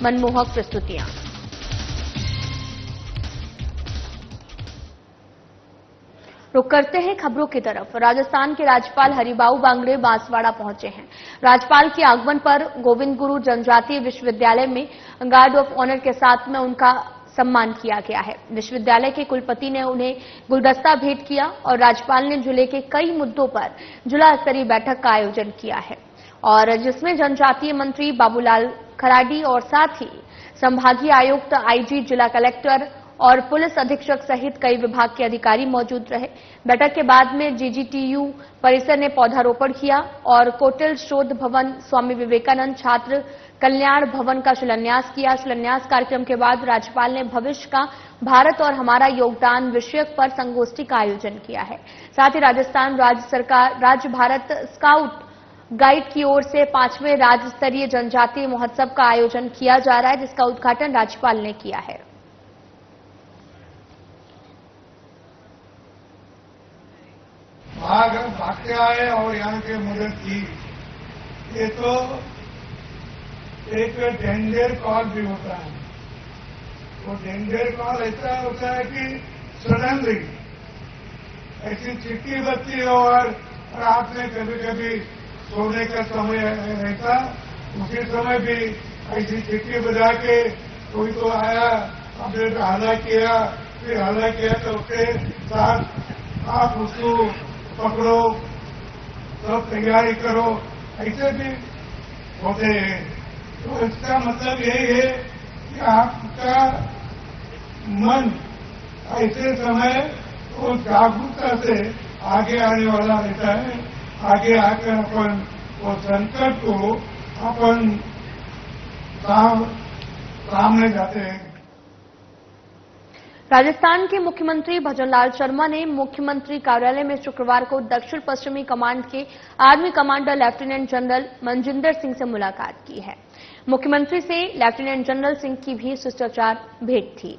मनमोहक प्रस्तुतियां। रुक करते हैं खबरों की तरफ। राजस्थान के राज्यपाल हरिबाऊ बांगड़े बांसवाड़ा पहुंचे हैं। राज्यपाल के आगमन पर गोविंद गुरु जनजातीय विश्वविद्यालय में गार्ड ऑफ ऑनर के साथ में उनका सम्मान किया गया है। विश्वविद्यालय के कुलपति ने उन्हें गुलदस्ता भेंट किया और राज्यपाल ने जिले के कई मुद्दों पर जिला स्तरीय बैठक का आयोजन किया है और जिसमें जनजातीय मंत्री बाबूलाल खराडी और साथ ही संभागीय आयुक्त, आईजी, जिला कलेक्टर और पुलिस अधीक्षक सहित कई विभाग के अधिकारी मौजूद रहे। बैठक के बाद में जीजीटीयू परिसर ने पौधारोपण किया और कोटिल शोध भवन, स्वामी विवेकानंद छात्र कल्याण भवन का शिलान्यास किया। शिलान्यास कार्यक्रम के बाद राज्यपाल ने भविष्य का भारत और हमारा योगदान विषय पर संगोष्ठी का आयोजन किया है। साथ ही राजस्थान राज्य भारत स्काउट गाइड की ओर से 5वें राज्य स्तरीय जनजातीय महोत्सव का आयोजन किया जा रहा है, जिसका उद्घाटन राज्यपाल ने किया है। भाग्य आए और यहाँ के मदद की, ये तो एक डेंजर कॉल भी होता है। वो डेंजर कॉल ऐसा होता है कि सडनली ऐसी चिट्ठी बजती है और रात में कभी कभी सोने का समय रहता, उसी समय भी ऐसी चिट्ठी बजा के कोई तो आया, हमने हल्ला किया, फिर हल्ला किया तो उसके साथ आप उसको पकड़ो, सब तैयारी करो, ऐसे भी होते हैं। तो इसका मतलब यही है कि आपका मन ऐसे समय उस जागरूकता से आगे आने वाला रहता है। आगे आकर अपन वो संकट को अपन सामने जाते हैं। राजस्थान के मुख्यमंत्री भजनलाल शर्मा ने मुख्यमंत्री कार्यालय में शुक्रवार को दक्षिण पश्चिमी कमांड के army commander lieutenant general Manjinder Singh से मुलाकात की है। मुख्यमंत्री से लेफ्टिनेंट जनरल सिंह की भी शिष्टाचार भेंट थी।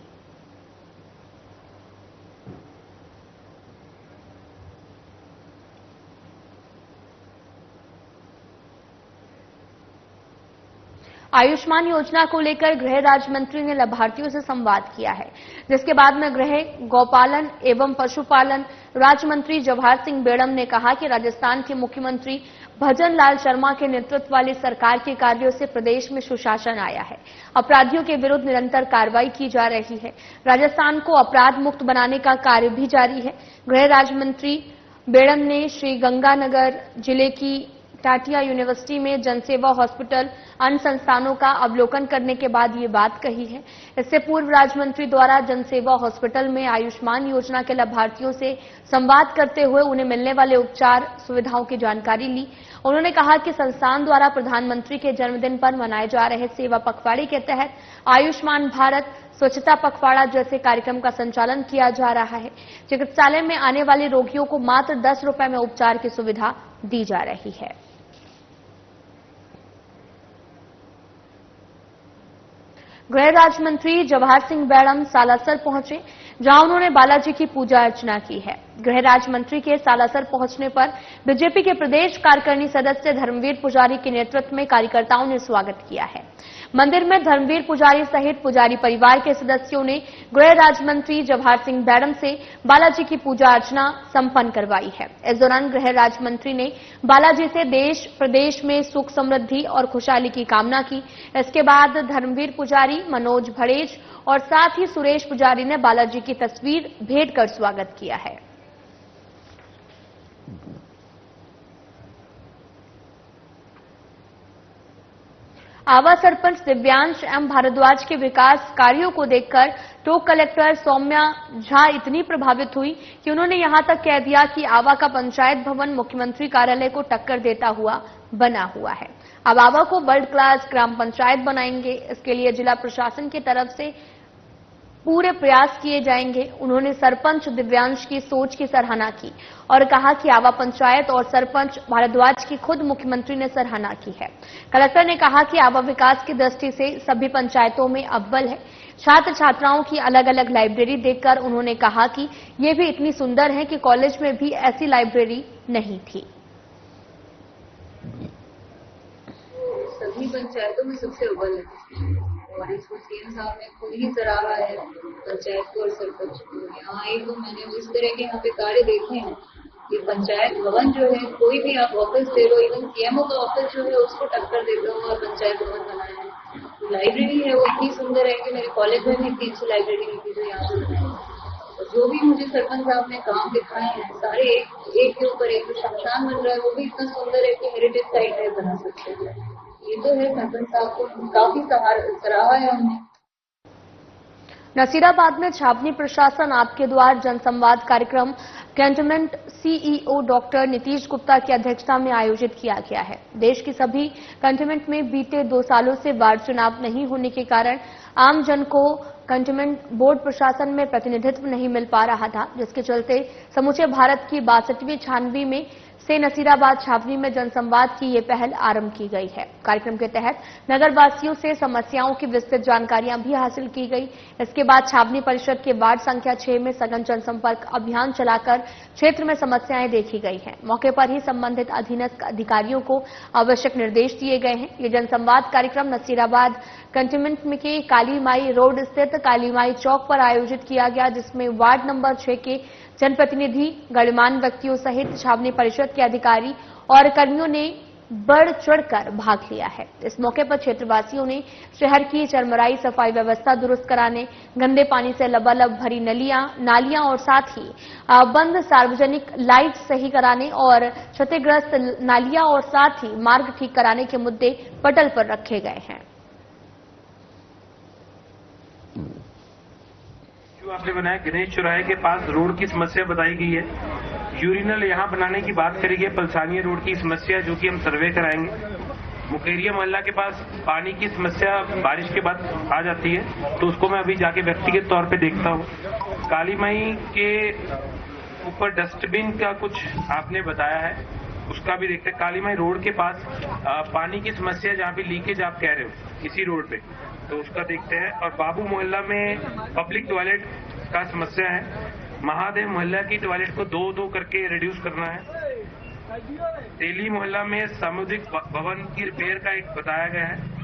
आयुष्मान योजना को लेकर गृह राज्य मंत्री ने लाभार्थियों से संवाद किया है, जिसके बाद में गृह, गौपालन एवं पशुपालन राज्य मंत्री जवाहर सिंह बेड़म ने कहा कि राजस्थान के मुख्यमंत्री भजनलाल शर्मा के नेतृत्व वाली सरकार के कार्यों से प्रदेश में सुशासन आया है। अपराधियों के विरुद्ध निरंतर कार्रवाई की जा रही है। राजस्थान को अपराध मुक्त बनाने का कार्य भी जारी है। गृह राज्य मंत्री बेड़म ने श्री गंगानगर जिले की टाटिया यूनिवर्सिटी में जनसेवा हॉस्पिटल, अन्य संस्थानों का अवलोकन करने के बाद ये बात कही है। इससे पूर्व राज्य मंत्री द्वारा जनसेवा हॉस्पिटल में आयुष्मान योजना के लाभार्थियों से संवाद करते हुए उन्हें मिलने वाले उपचार सुविधाओं की जानकारी ली। उन्होंने कहा कि संस्थान द्वारा प्रधानमंत्री के जन्मदिन पर मनाए जा रहे सेवा पखवाड़े के तहत आयुष्मान भारत, स्वच्छता पखवाड़ा जैसे कार्यक्रम का संचालन किया जा रहा है। चिकित्सालय में आने वाले रोगियों को मात्र 10 रुपए में उपचार की सुविधा दी जा रही है। गृह राज्य मंत्री जवाहर सिंह बेड़म सालासर पहुंचे, जहां उन्होंने बालाजी की पूजा अर्चना की है। गृह राज्य मंत्री के सालासर पहुंचने पर बीजेपी के प्रदेश कार्यकारिणी सदस्य धर्मवीर पुजारी के नेतृत्व में कार्यकर्ताओं ने स्वागत किया है। मंदिर में धर्मवीर पुजारी सहित पुजारी परिवार के सदस्यों ने गृह राज्य मंत्री जवाहर सिंह बेड़म से बालाजी की पूजा अर्चना संपन्न करवाई है। इस दौरान गृह राज्य मंत्री ने बालाजी से देश प्रदेश में सुख, समृद्धि और खुशहाली की कामना की। इसके बाद धर्मवीर पुजारी, मनोज भड़ेज और साथ ही सुरेश पुजारी ने बालाजी की तस्वीर भेंट कर स्वागत किया है। आवा सरपंच दिव्यांश एम भारद्वाज के विकास कार्यों को देखकर टोंक कलेक्टर सौम्या झा इतनी प्रभावित हुई कि उन्होंने यहां तक कह दिया कि आवा का पंचायत भवन मुख्यमंत्री कार्यालय को टक्कर देता हुआ बना हुआ है। अब आवा को वर्ल्ड क्लास ग्राम पंचायत बनाएंगे। इसके लिए जिला प्रशासन की तरफ से पूरे प्रयास किए जाएंगे। उन्होंने सरपंच दिव्यांश की सोच की सराहना की और कहा कि आवा पंचायत और सरपंच भारद्वाज की खुद मुख्यमंत्री ने सराहना की है। कलेक्टर ने कहा कि आवा विकास की दृष्टि से सभी पंचायतों में अव्वल है। छात्र छात्राओं की अलग अलग लाइब्रेरी देखकर उन्होंने कहा कि ये भी इतनी सुंदर है कि कॉलेज में भी ऐसी लाइब्रेरी नहीं थी। सभी पंचायतों में सबसे अव्वल है और इसको सीएम साहब ने खुद ही सराहा है पंचायत को और सरपंच को। यहाँ एक तो मैंने इस तरह के यहाँ पे कार्य देखे हैं कि पंचायत भवन जो है, कोई भी आप ऑफिस दे लो, इवन सीएमओ का ऑफिस जो है उसको टक्कर देता हूँ और पंचायत भवन बनाया है। लाइब्रेरी है वो इतनी सुंदर है कि मेरे कॉलेज में भी इतनी अच्छी लाइब्रेरी नहीं थी जो यहाँ पे बनाई है। और जो भी मुझे सरपंच साहब ने काम दिखाए हैं सारे एक के ऊपर एक। शमशान बन रहा है वो भी इतना सुंदर है कि हेरिटेज साइट है बना सकते हैं। ये तो है, सरपंच साहब को काफी सराहा है हमने। नसीराबाद में छावनी प्रशासन आपके द्वार जनसंवाद कार्यक्रम cantonment CEO doctor Nitish Gupta की अध्यक्षता में आयोजित किया गया है। देश की सभी कैंटोनमेंट में बीते 2 सालों से वार्ड चुनाव नहीं होने के कारण आम जन को कैंटोनमेंट बोर्ड प्रशासन में प्रतिनिधित्व नहीं मिल पा रहा था, जिसके चलते समूचे भारत की 62वीं छानबी में से नसीराबाद छावनी में जनसंवाद की ये पहल आरंभ की गई है। कार्यक्रम के तहत नगरवासियों से समस्याओं की विस्तृत जानकारियां भी हासिल की गई। इसके बाद छावनी परिषद के वार्ड संख्या 6 में सघन जनसंपर्क अभियान चलाकर क्षेत्र में समस्याएं देखी गई हैं। मौके पर ही संबंधित अधीनस्थ अधिकारियों को आवश्यक निर्देश दिए गए हैं। ये जनसंवाद कार्यक्रम नसीराबाद कंटेनमेंट में के काली माई रोड स्थित काली माई चौक पर आयोजित किया गया, जिसमें वार्ड नंबर 6 के जनप्रतिनिधि, गणमान्य व्यक्तियों सहित छावनी परिषद के अधिकारी और कर्मियों ने बढ़ चढ़कर भाग लिया है। इस मौके पर क्षेत्रवासियों ने शहर की चरमराई सफाई व्यवस्था दुरुस्त कराने, गंदे पानी से लबालब भरी नालियां और साथ ही बंद सार्वजनिक लाइट सही कराने और क्षतिग्रस्त नालियां और साथ ही मार्ग ठीक कराने के मुद्दे पटल पर रखे गए हैं। जो आपने बनाया गणेश चौराहे के पास रोड की समस्या बताई गई है। यूरिनल यहाँ बनाने की बात करी गई। पलसानिया रोड की समस्या जो कि हम सर्वे कराएंगे। मुकेरिया मोहल्ला के पास पानी की समस्या बारिश के बाद आ जाती है, तो उसको मैं अभी जाके व्यक्तिगत तौर पे देखता हूँ। काली माई के ऊपर डस्टबिन का कुछ आपने बताया है, उसका भी देखते हैं। काली माई रोड के पास पानी की समस्या जहाँ पे लीकेज आप कह रहे हो इसी रोड पे, तो उसका देखते हैं। और बाबू मोहल्ला में पब्लिक टॉयलेट का समस्या है। महादेव मोहल्ला की टॉयलेट को 2-2 करके रिड्यूस करना है। तेली मोहल्ला में सामुदायिक भवन की रिपेयर का एक बताया गया है।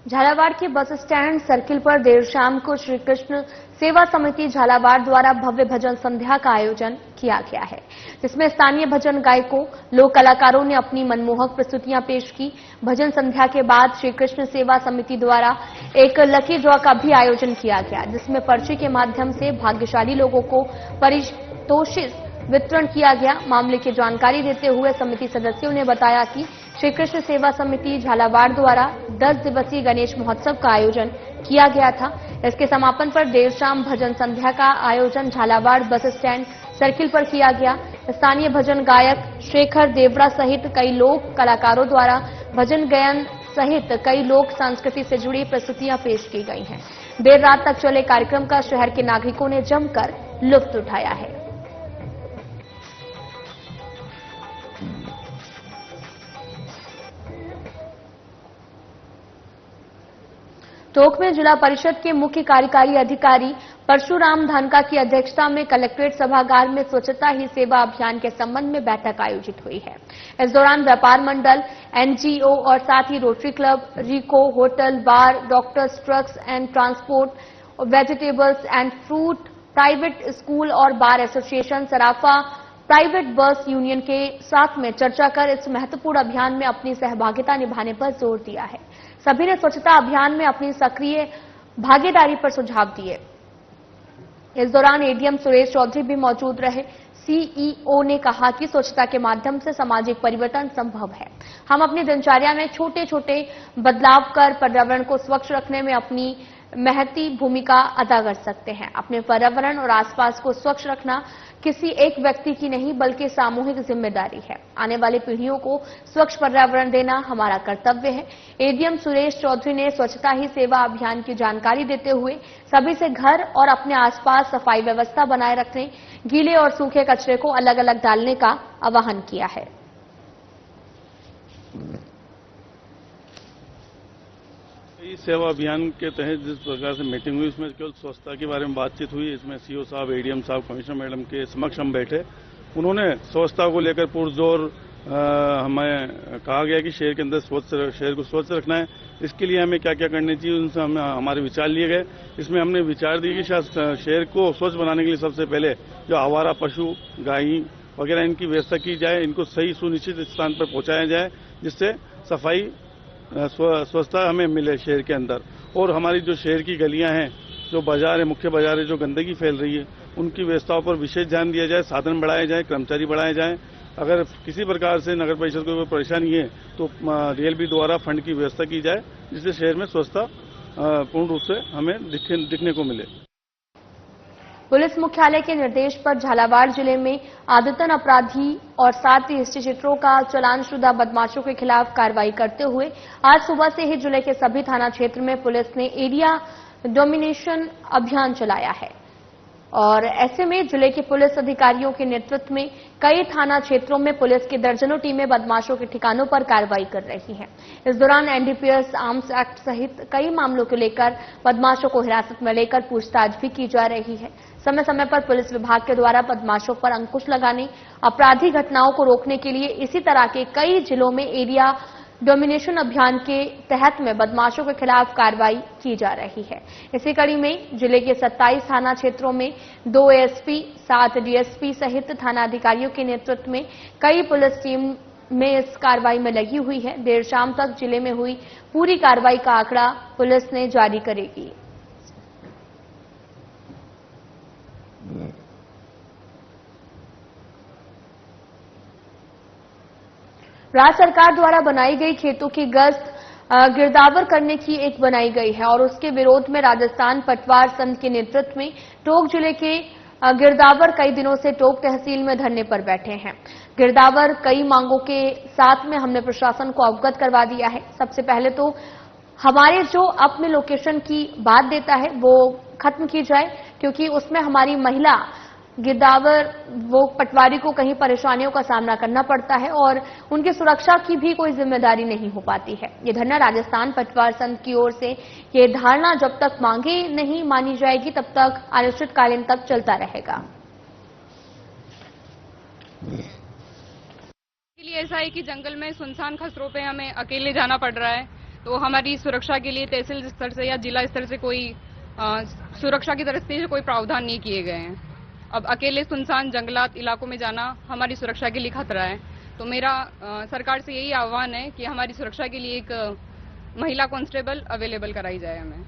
झालावाड़ के बस स्टैंड सर्किल पर देर शाम को श्री कृष्ण सेवा समिति झालावाड़ द्वारा भव्य भजन संध्या का आयोजन किया गया है, जिसमें स्थानीय भजन गायकों, लोक कलाकारों ने अपनी मनमोहक प्रस्तुतियां पेश की। भजन संध्या के बाद श्री कृष्ण सेवा समिति द्वारा एक लकी ड्रॉ का भी आयोजन किया गया, जिसमें पर्ची के माध्यम से भाग्यशाली लोगों को पारितोषिक वितरण किया गया। मामले की जानकारी देते हुए समिति सदस्यों ने बताया कि श्री कृष्ण सेवा समिति झालावाड़ द्वारा 10 दिवसीय गणेश महोत्सव का आयोजन किया गया था। इसके समापन पर देर शाम भजन संध्या का आयोजन झालावाड़ बस स्टैंड सर्किल पर किया गया। स्थानीय भजन गायक शेखर देवड़ा सहित कई लोक कलाकारों द्वारा भजन गायन सहित कई लोक संस्कृति से जुड़ी प्रस्तुतियां पेश की गई हैं। देर रात तक चले कार्यक्रम का शहर के नागरिकों ने जमकर लुत्फ उठाया है। टोंक में जिला परिषद के मुख्य कार्यकारी अधिकारी परशुराम धानका की अध्यक्षता में कलेक्ट्रेट सभागार में स्वच्छता ही सेवा अभियान के संबंध में बैठक आयोजित हुई है। इस दौरान व्यापार मंडल, एनजीओ और साथ ही रोटरी क्लब, रिको, hotel, bar, doctors, trucks and transport, vegetables and fruit, private school और बार एसोसिएशन, सराफा, प्राइवेट बस यूनियन के साथ में चर्चा कर इस महत्वपूर्ण अभियान में अपनी सहभागिता निभाने पर जोर दिया है। सभी ने स्वच्छता अभियान में अपनी सक्रिय भागीदारी पर सुझाव दिए। इस दौरान एडीएम सुरेश चौधरी भी मौजूद रहे। सीईओ ने कहा कि स्वच्छता के माध्यम से सामाजिक परिवर्तन संभव है। हम अपनी दिनचर्या में छोटे छोटे बदलाव कर पर्यावरण को स्वच्छ रखने में अपनी महती भूमिका अदा कर सकते हैं। अपने पर्यावरण और आसपास को स्वच्छ रखना किसी एक व्यक्ति की नहीं बल्कि सामूहिक जिम्मेदारी है। आने वाली पीढ़ियों को स्वच्छ पर्यावरण देना हमारा कर्तव्य है। एडीएम सुरेश चौधरी ने स्वच्छता ही सेवा अभियान की जानकारी देते हुए सभी से घर और अपने आसपास सफाई व्यवस्था बनाए रखने, गीले और सूखे कचरे को अलग अलग डालने का आह्वान किया है। इस सेवा अभियान के तहत जिस प्रकार से मीटिंग हुई उसमें केवल स्वच्छता के बारे में बातचीत हुई। इसमें सीओ साहब, एडीएम साहब, कमिश्नर मैडम के समक्ष हम बैठे। उन्होंने स्वच्छता को लेकर पुरजोर हमें कहा गया कि शहर के अंदर शहर को स्वच्छ रखना है। इसके लिए हमें क्या क्या करना चाहिए, उनसे हमारे विचार लिए गए। इसमें हमने विचार दिए कि शहर को स्वच्छ बनाने के लिए सबसे पहले जो आवारा पशु, गाय वगैरह इनकी व्यवस्था की जाए, इनको सही सुनिश्चित स्थान पर पहुंचाया जाए, जिससे सफाई स्वच्छता हमें मिले शहर के अंदर। और हमारी जो शहर की गलियां हैं, जो बाजार है, मुख्य बाजार है, जो गंदगी फैल रही है, उनकी व्यवस्थाओं पर विशेष ध्यान दिया जाए, साधन बढ़ाए जाए, कर्मचारी बढ़ाए जाए। अगर किसी प्रकार से नगर परिषद को कोई परेशानी है तो डीएलबी द्वारा फंड की व्यवस्था की जाए, जिससे शहर में स्वच्छता पूर्ण रूप से हमें दिखने को मिले। पुलिस मुख्यालय के निर्देश पर झालावाड़ जिले में आदतन अपराधी और 7 हिस्ट्रीशीटरों का चालानशुदा बदमाशों के खिलाफ कार्रवाई करते हुए आज सुबह से ही जिले के सभी थाना क्षेत्र में पुलिस ने एरिया डोमिनेशन अभियान चलाया है। और ऐसे में जिले के पुलिस अधिकारियों के नेतृत्व में कई थाना क्षेत्रों में पुलिस की दर्जनों टीमें बदमाशों के ठिकानों पर कार्रवाई कर रही हैं। इस दौरान एनडीपीएस, आर्म्स एक्ट सहित कई मामलों को लेकर बदमाशों को हिरासत में लेकर पूछताछ भी की जा रही है। समय समय पर पुलिस विभाग के द्वारा बदमाशों पर अंकुश लगाने, अपराधी घटनाओं को रोकने के लिए इसी तरह के कई जिलों में एरिया डोमिनेशन अभियान के तहत में बदमाशों के खिलाफ कार्रवाई की जा रही है। इसी कड़ी में जिले के 27 थाना क्षेत्रों में 2 एएसपी, 7 डीएसपी सहित थाना अधिकारियों के नेतृत्व में कई पुलिस टीम में इस कार्रवाई में लगी हुई है। देर शाम तक जिले में हुई पूरी कार्रवाई का आंकड़ा पुलिस ने जारी करेगी। राज्य सरकार द्वारा बनाई गई खेतों की गश्त गिरदावर करने की एक बनाई गई है और उसके विरोध में राजस्थान पटवार संघ के नेतृत्व में टोंक जिले के गिरदावर कई दिनों से टोंक तहसील में धरने पर बैठे हैं। गिरदावर कई मांगों के साथ में हमने प्रशासन को अवगत करवा दिया है। सबसे पहले तो हमारे जो अपने लोकेशन की बात देता है वो खत्म की जाए, क्योंकि उसमें हमारी महिला गिरदावर वो पटवारी को कहीं परेशानियों का सामना करना पड़ता है और उनकी सुरक्षा की भी कोई जिम्मेदारी नहीं हो पाती है। ये धरना राजस्थान पटवार संघ की ओर से ये धारणा जब तक मांगे नहीं मानी जाएगी तब तक अनिश्चितकालीन तक चलता रहेगा। लिए ऐसा है कि जंगल में सुनसान खसरों पे हमें अकेले जाना पड़ रहा है, तो हमारी सुरक्षा के लिए तहसील स्तर से या जिला स्तर से कोई सुरक्षा की तरफ से कोई प्रावधान नहीं किए गए हैं। अब अकेले सुनसान जंगलात इलाकों में जाना हमारी सुरक्षा के लिए खतरा है। तो मेरा सरकार से यही आह्वान है कि हमारी सुरक्षा के लिए एक महिला कांस्टेबल अवेलेबल कराई जाए हमें।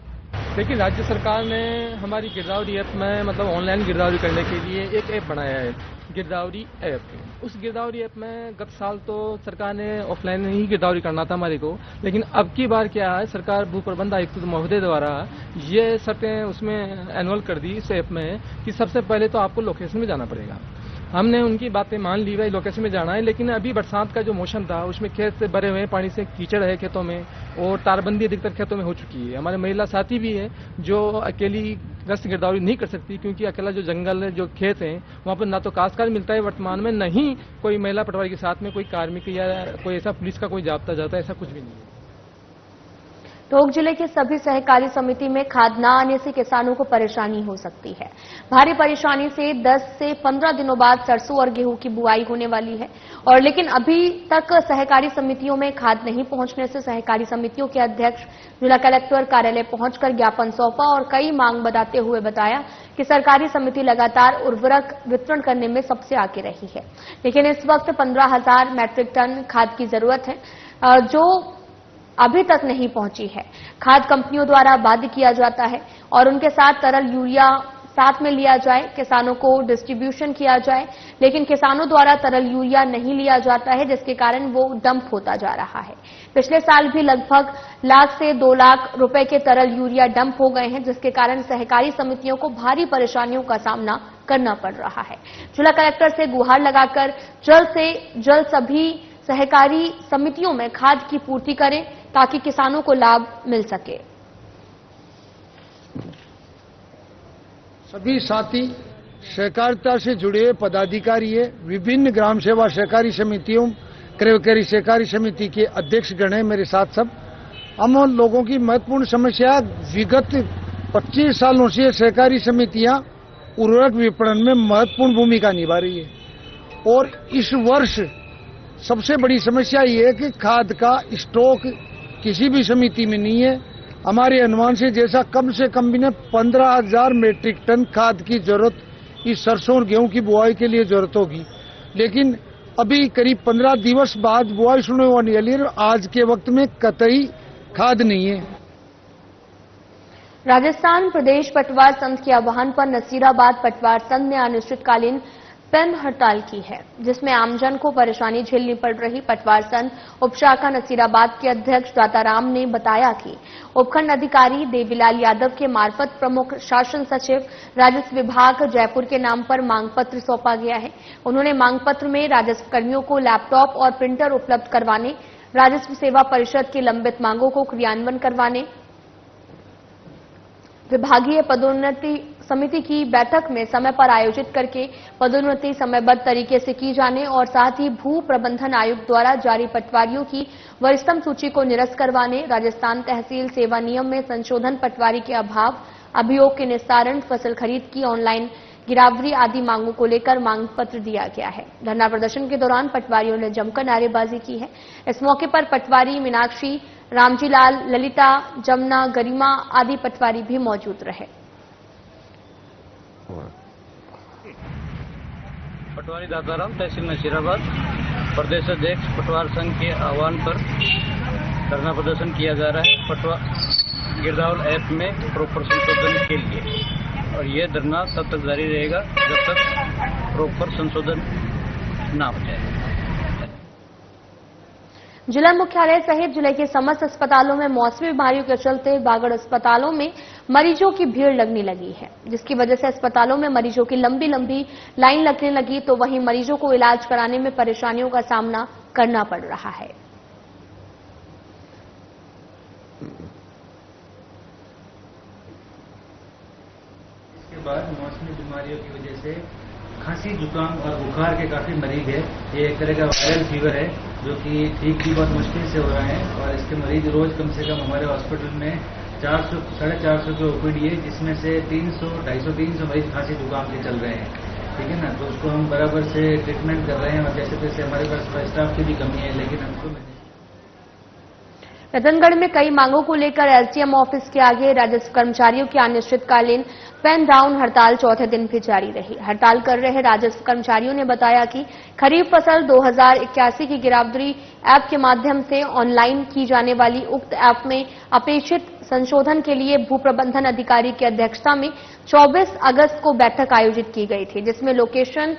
देखिए, राज्य सरकार ने हमारी गिरदावरी ऐप में मतलब ऑनलाइन गिरदावरी करने के लिए एक ऐप बनाया है, गिरदावरी ऐप। उस गिरदावरी ऐप में गत साल तो सरकार ने ऑफलाइन ही गिरदावरी करना था हमारे को, लेकिन अब की बार क्या है, सरकार भू प्रबंध आयुक्त महोदय द्वारा ये शर्तें उसमें एनुअल कर दी इस ऐप में कि सबसे पहले तो आपको लोकेशन में जाना पड़ेगा। हमने उनकी बातें मान ली, भाई लोकेशन में जाना है, लेकिन अभी बरसात का जो मौसम था उसमें खेत से भरे हुए पानी से कीचड़ है खेतों में और तारबंदी अधिकतर खेतों में हो चुकी है। हमारे महिला साथी भी है जो अकेली गश्त गिरदावरी नहीं कर सकती, क्योंकि अकेला जो जंगल जो खेत है वहाँ पर ना तो काश्तकार मिलता है वर्तमान में, न ही कोई महिला पटवारी के साथ में कोई कार्मिक या कोई ऐसा पुलिस का कोई जाब्ता जाता है, ऐसा कुछ भी नहीं है। टोंक जिले की सभी सहकारी समिति में खाद न आने से किसानों को परेशानी हो सकती है। भारी परेशानी से 10 से 15 दिनों बाद सरसों और गेहूं की बुआई होने वाली है और लेकिन अभी तक सहकारी समितियों में खाद नहीं पहुंचने से सहकारी समितियों के अध्यक्ष जिला कलेक्टर कार्यालय पहुंचकर ज्ञापन सौंपा और कई मांग बताते हुए बताया कि सरकारी समिति लगातार उर्वरक वितरण करने में सबसे आगे रही है, लेकिन इस वक्त 15,000 मैट्रिक टन खाद की जरूरत है जो अभी तक नहीं पहुंची है। खाद कंपनियों द्वारा बाध्य किया जाता है और उनके साथ तरल यूरिया साथ में लिया जाए, किसानों को डिस्ट्रीब्यूशन किया जाए, लेकिन किसानों द्वारा तरल यूरिया नहीं लिया जाता है, जिसके कारण वो डंप होता जा रहा है। पिछले साल भी लगभग 1 लाख से 2 लाख रुपए के तरल यूरिया डंप हो गए हैं, जिसके कारण सहकारी समितियों को भारी परेशानियों का सामना करना पड़ रहा है। जिला कलेक्टर से गुहार लगाकर जल्द से जल्द सभी सहकारी समितियों में खाद की पूर्ति करें ताकि किसानों को लाभ मिल सके। सभी साथी सहकारिता से जुड़े पदाधिकारी है, विभिन्न ग्राम सेवा सहकारी समितियों, क्रयकारी सहकारी समिति के अध्यक्ष गण है मेरे साथ सब। हम लोगों की महत्वपूर्ण समस्या विगत 25 सालों से सहकारी समितियां उर्वरक विपणन में महत्वपूर्ण भूमिका निभा रही है और इस वर्ष सबसे बड़ी समस्या ये है कि खाद का स्टॉक किसी भी समिति में नहीं है। हमारे अनुमान से जैसा कम से कम भी 15,000 मीट्रिक टन खाद की जरूरत इस सरसों और गेहूं की बुआई के लिए जरूरत होगी, लेकिन अभी करीब 15 दिवस बाद बुआई शुरू होने वाली है और आज के वक्त में कतई खाद नहीं है। राजस्थान प्रदेश पटवार संघ के आह्वान पर नसीराबाद पटवार संघ ने अनिश्चितकालीन पेन हड़ताल की है, जिसमें आमजन को परेशानी झेलनी पड़ रही। पटवार संघ उपशाखा नसीराबाद के अध्यक्ष दाताराम ने बताया कि उपखंड अधिकारी देवीलाल यादव के मार्फत प्रमुख शासन सचिव राजस्व विभाग जयपुर के नाम पर मांग पत्र सौंपा गया है। उन्होंने मांग पत्र में राजस्व कर्मियों को लैपटॉप और प्रिंटर उपलब्ध करवाने, राजस्व सेवा परिषद की लंबित मांगों को क्रियान्वयन करवाने, विभागीय पदोन्नति समिति की बैठक में समय पर आयोजित करके पदोन्नति समयबद्ध तरीके से की जाने और साथ ही भू प्रबंधन आयुक्त द्वारा जारी पटवारियों की वरिष्ठतम सूची को निरस्त करवाने, राजस्थान तहसील सेवा नियम में संशोधन, पटवारी के अभाव, अभियोग के निस्तारण, फसल खरीद की ऑनलाइन गिरावरी आदि मांगों को लेकर मांग पत्र दिया गया है। धरना प्रदर्शन के दौरान पटवारियों ने जमकर नारेबाजी की है। इस मौके पर पटवारी मीनाक्षी, रामजीलाल, ललिता, जमुना, गरिमा आदि पटवारी भी मौजूद रहे। पटवारी दाताराम, तहसील नसीराबाद, प्रदेश अध्यक्ष पटवार संघ के आह्वान पर धरना प्रदर्शन किया जा रहा है गिरदावरी ऐप में प्रॉपर संशोधन के लिए, और ये धरना तब तक जारी रहेगा जब तक प्रॉपर संशोधन ना हो जाए। जिला मुख्यालय सहित जिले के समस्त अस्पतालों में मौसमी बीमारियों के चलते बागड़ अस्पतालों में मरीजों की भीड़ लगने लगी है, जिसकी वजह से अस्पतालों में मरीजों की लंबी लंबी लाइन लगने लगी, तो वहीं मरीजों को इलाज कराने में परेशानियों का सामना करना पड़ रहा है। इसके बाद मौसमी बीमारियों की वजह से खांसी, जुकाम और बुखार के काफी मरीज है। ये एक तरह का वायरल फीवर है जो कि ठीक भी बहुत मुश्किल से हो रहा है, और इसके मरीज रोज कम से कम हमारे हॉस्पिटल में 400 साढ़े 400 के ओपीडी है, जिसमें से 300 250 मरीज खांसी जुकाम के चल रहे हैं। ठीक है ना, तो उसको हम बराबर से ट्रीटमेंट कर रहे हैं, और जैसे तैसे हमारे पास स्टाफ की भी कमी है, लेकिन हमको रतनगढ़ में कई मांगों को लेकर एसडीएम ऑफिस के आगे राजस्व कर्मचारियों की अनिश्चितकालीन पेन डाउन हड़ताल चौथे दिन भी जारी रही। हड़ताल कर रहे राजस्व कर्मचारियों ने बताया कि खरीफ फसल 2081 की गिरदावरी ऐप के माध्यम से ऑनलाइन की जाने वाली उक्त ऐप में अपेक्षित संशोधन के लिए भू प्रबंधन अधिकारी की अध्यक्षता में 24 अगस्त को बैठक आयोजित की गई थी, जिसमें लोकेशन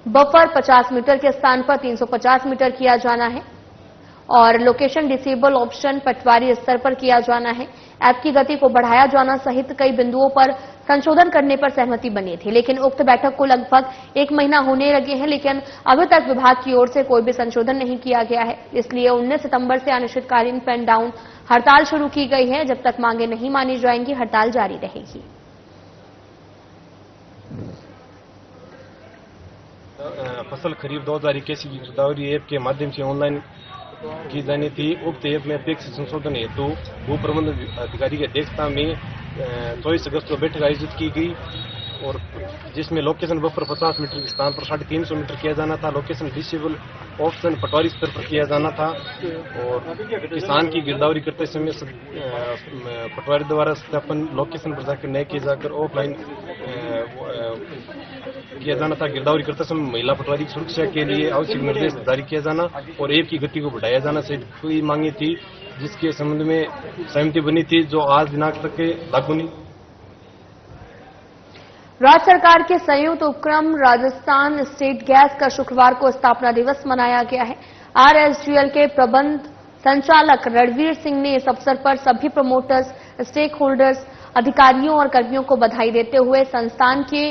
बफर 50 मीटर के स्थान पर 350 मीटर किया जाना है और लोकेशन डिसेबल ऑप्शन पटवारी स्तर पर किया जाना है। ऐप की गति को बढ़ाया जाना सहित कई बिंदुओं पर संशोधन करने पर सहमति बनी थी, लेकिन उक्त बैठक को लगभग 1 महीना होने लगे हैं, लेकिन अभी तक विभाग की ओर से कोई भी संशोधन नहीं किया गया है। इसलिए 19 सितंबर से अनिश्चितकालीन पेन डाउन हड़ताल शुरू की गई है। जब तक मांगे नहीं मानी जाएंगी, हड़ताल जारी रहेगी। फसल खरीफ 2021 की गिरदावरी ऐप के माध्यम से ऑनलाइन की जानी थी। उक्त ऐप में अपेक्षित संशोधन हेतु भू प्रबंधन अधिकारी की अध्यक्षता में 24 अगस्त को बैठक आयोजित की गई, और जिसमें लोकेशन बफर 50 मीटर के स्थान पर 350 मीटर किया जाना था। लोकेशन डिसेबल ऑप्शन पटवारी स्तर पर किया जाना था, और किसान की गिरदावरी करते समय पटवारी द्वारा सत्यापन लोकेशन पर जाकर न किए जाकर ऑफलाइन किया जाना था। गिरदावरी करते समय महिला पटवारी की सुरक्षा के लिए आवश्यक निर्देश जारी किया जाना और ऐप की गति को बढ़ाया जाना सहित कई मांगे थी, जिसके संबंध में सहमति बनी थी, जो आज दिनांक तक लागू नहीं। राज्य सरकार के संयुक्त उपक्रम राजस्थान स्टेट गैस का शुक्रवार को स्थापना दिवस मनाया गया है। आरएसजीएल के प्रबंध संचालक रणवीर सिंह ने इस अवसर पर सभी प्रमोटर्स, स्टेक होल्डर्स, अधिकारियों और कर्मियों को बधाई देते हुए संस्थान के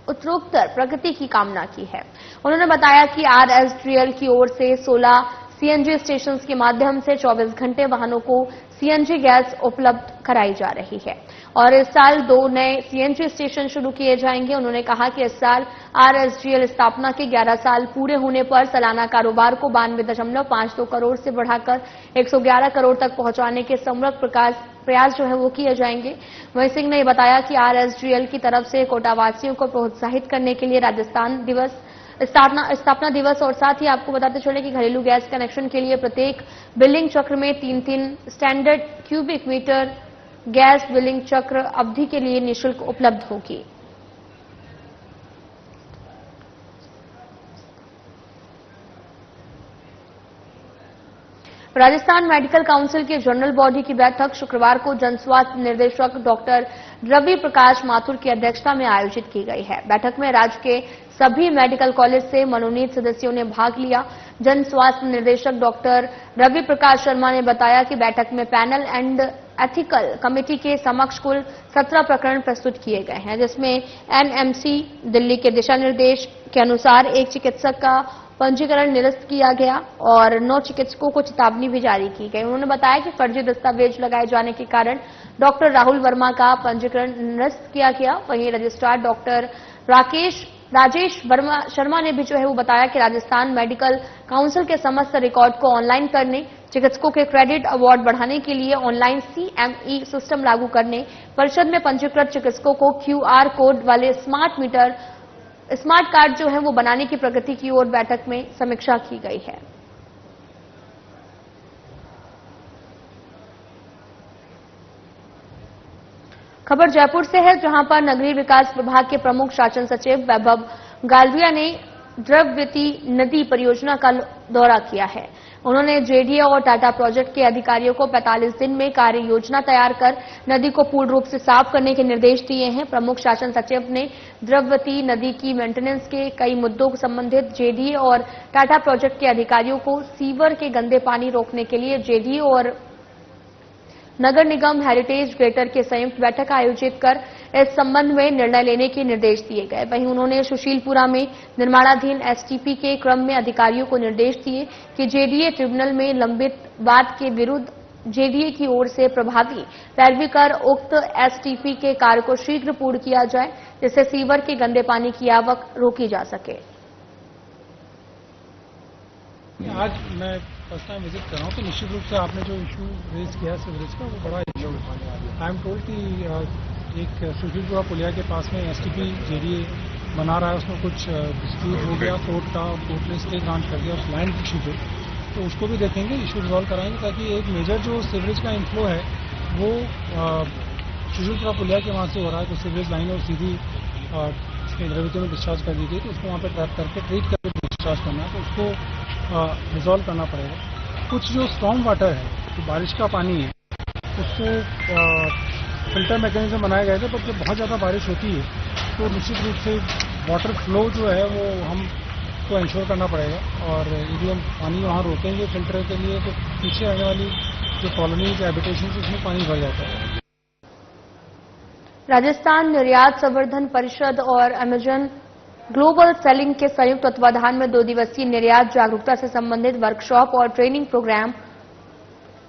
उत्तरोत्तर प्रगति की कामना की है। उन्होंने बताया कि आरएसजीएल की ओर से 16 सीएनजी स्टेशन के माध्यम से 24 घंटे वाहनों को सीएनजी गैस उपलब्ध कराई जा रही है और इस साल 2 नए सीएनजी स्टेशन शुरू किए जाएंगे। उन्होंने कहा कि इस साल आरएसजीएल स्थापना के 11 साल पूरे होने पर सालाना कारोबार को 92.52 करोड़ से बढ़ाकर 111 करोड़ तक पहुंचाने के समग्र प्रयास जो है वो किए जाएंगे। वहीं सिंह ने बताया कि आरएसजीएल की तरफ से कोटावासियों को प्रोत्साहित करने के लिए राजस्थान दिवस स्थापना दिवस। और साथ ही आपको बताते चले कि घरेलू गैस कनेक्शन के लिए प्रत्येक बिलिंग चक्र में 3-3 standard cubic metre gas billing चक्र अवधि के लिए निःशुल्क उपलब्ध होगी। राजस्थान मेडिकल काउंसिल की जनरल बॉडी की बैठक शुक्रवार को जन स्वास्थ्य निर्देशक डॉक्टर रवि प्रकाश माथुर की अध्यक्षता में आयोजित की गई है। बैठक में राज्य के सभी मेडिकल कॉलेज से मनोनीत सदस्यों ने भाग लिया। जन स्वास्थ्य निर्देशक डॉक्टर रवि प्रकाश शर्मा ने बताया कि बैठक में पैनल एंड एथिकल कमेटी के समक्ष कुल 17 प्रकरण प्रस्तुत किए गए हैं, जिसमें एनएमसी दिल्ली के दिशा निर्देश के अनुसार एक चिकित्सक का पंजीकरण निरस्त किया गया और 9 चिकित्सकों को चेतावनी भी जारी की गई। उन्होंने बताया कि फर्जी दस्तावेज लगाए जाने के कारण डॉक्टर राहुल वर्मा का पंजीकरण निरस्त किया गया। वहीं रजिस्ट्रार डॉक्टर राजेश शर्मा ने भी वो बताया कि राजस्थान मेडिकल काउंसिल के समस्त रिकॉर्ड को ऑनलाइन करने, चिकित्सकों के क्रेडिट अवार्ड बढ़ाने के लिए ऑनलाइन CME सिस्टम लागू करने, परिषद में पंजीकृत चिकित्सकों को QR कोड वाले स्मार्ट कार्ड वो बनाने की प्रगति की ओर बैठक में समीक्षा की गई है। खबर जयपुर से है, जहां पर नगरीय विकास विभाग के प्रमुख शासन सचिव वैभव गालविया ने द्रव्यवती नदी परियोजना का दौरा किया है। उन्होंने JDA और टाटा प्रोजेक्ट के अधिकारियों को 45 दिन में कार्य योजना तैयार कर नदी को पूर्ण रूप से साफ करने के निर्देश दिए हैं। प्रमुख शासन सचिव ने द्रव्यवती नदी की मेंटेनेंस के कई मुद्दों को संबंधित JDA और टाटा प्रोजेक्ट के अधिकारियों को सीवर के गंदे पानी रोकने के लिए JDA और नगर निगम हेरिटेज ग्रेटर के संयुक्त बैठक आयोजित कर इस संबंध में निर्णय लेने के निर्देश दिए गए। वहीं उन्होंने सुशीलपुरा में निर्माणाधीन STP के क्रम में अधिकारियों को निर्देश दिए कि JDA ट्रिब्यूनल में लंबित वाद के विरुद्ध JDA की ओर से प्रभावी पैरवी कर उक्त STP के कार्य को शीघ्र पूर्ण किया जाए, जिससे सीवर के गंदे पानी की आवक रोकी जा सके। आज मैं फर्स्ट टाइम विजिट कर रहा हूँ, तो निश्चित रूप से आपने जो इशू रेज किया सीवरेज का, वो बड़ा इशू आई एम टोल्ड कि एक सुशीलपुरा पुलिया के पास में STP JDA बना रहा है, उसमें कुछ डिस्प्यूट हो गया, कोर्ट ने स्टे ग्रांट कर दिया उस लैंड इशू पे, तो उसको भी देखेंगे, इशू रिजॉल्व कराएंगे, ताकि एक मेजर जो सीवरेज का इनफ्लो है वो सुशीलपुरा पुलिया के वहाँ से हो रहा है, तो सीवरेज लाइन और सीधी द्रव्यवती में डिस्चार्ज कर दी गई, तो उसको वहाँ पर ट्रैप करके ट्रीट करके डिस्चार्ज करना है, तो उसको रिजॉल्व करना पड़ेगा। कुछ जो स्टॉर्म वाटर है, जो बारिश का पानी है, उसको फिल्टर मैकेनिज्म बनाया गया था, पर जब बहुत ज़्यादा बारिश होती है तो निश्चित रूप से वाटर फ्लो जो है वो हमको इंश्योर करना पड़ेगा, और यदि हम पानी वहाँ रोकेंगे फिल्टर के लिए, तो पीछे आने वाली जो कॉलोनीज हैबिटेशन उसमें पानी भर जाता है। राजस्थान निर्यात संवर्धन परिषद और अमेजन ग्लोबल सेलिंग के संयुक्त तत्वाधान में 2 दिवसीय निर्यात जागरूकता से संबंधित वर्कशॉप और ट्रेनिंग प्रोग्राम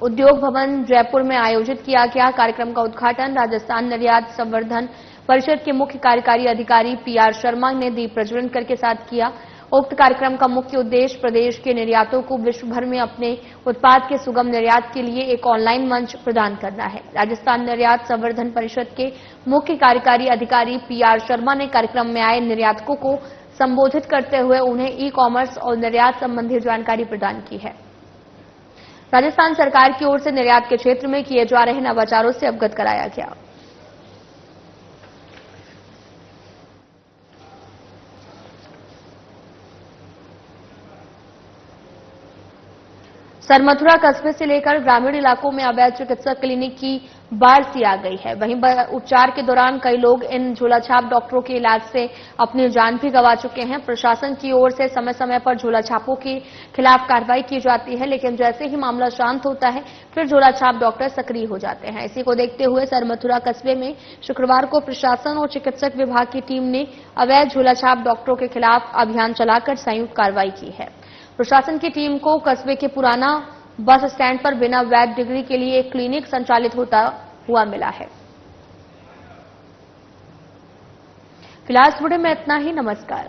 उद्योग भवन जयपुर में आयोजित किया गया। कार्यक्रम का उद्घाटन राजस्थान निर्यात संवर्धन परिषद के मुख्य कार्यकारी अधिकारी PR शर्मा ने दीप प्रज्वलन करके साथ किया। उक्त कार्यक्रम का मुख्य उद्देश्य प्रदेश के निर्यातों को विश्व भर में अपने उत्पाद के सुगम निर्यात के लिए एक ऑनलाइन मंच प्रदान करना है। राजस्थान निर्यात संवर्धन परिषद के मुख्य कार्यकारी अधिकारी PR शर्मा ने कार्यक्रम में आए निर्यातकों को संबोधित करते हुए उन्हें ई-कॉमर्स और निर्यात संबंधी जानकारी प्रदान की है। राजस्थान सरकार की ओर से निर्यात के क्षेत्र में किए जा रहे नवाचारों से अवगत कराया गया। सरमथुरा कस्बे से लेकर ग्रामीण इलाकों में अवैध चिकित्सा क्लिनिक की बाढ़ सी आ गई है। वहीं उपचार के दौरान कई लोग इन झोलाछाप डॉक्टरों के इलाज से अपनी जान भी गंवा चुके हैं। प्रशासन की ओर से समय समय पर झोलाछापों के खिलाफ कार्रवाई की जाती है, लेकिन जैसे ही मामला शांत होता है फिर झोलाछाप डॉक्टर सक्रिय हो जाते हैं। इसी को देखते हुए सरमथुरा कस्बे में शुक्रवार को प्रशासन और चिकित्सक विभाग की टीम ने अवैध झोलाछाप डॉक्टरों के खिलाफ अभियान चलाकर संयुक्त कार्रवाई की है। प्रशासन की टीम को कस्बे के पुराना बस स्टैंड पर बिना वैध डिग्री के लिए एक क्लिनिक संचालित होता हुआ मिला है। फिलहाल इस वीडियो में इतना ही। नमस्कार।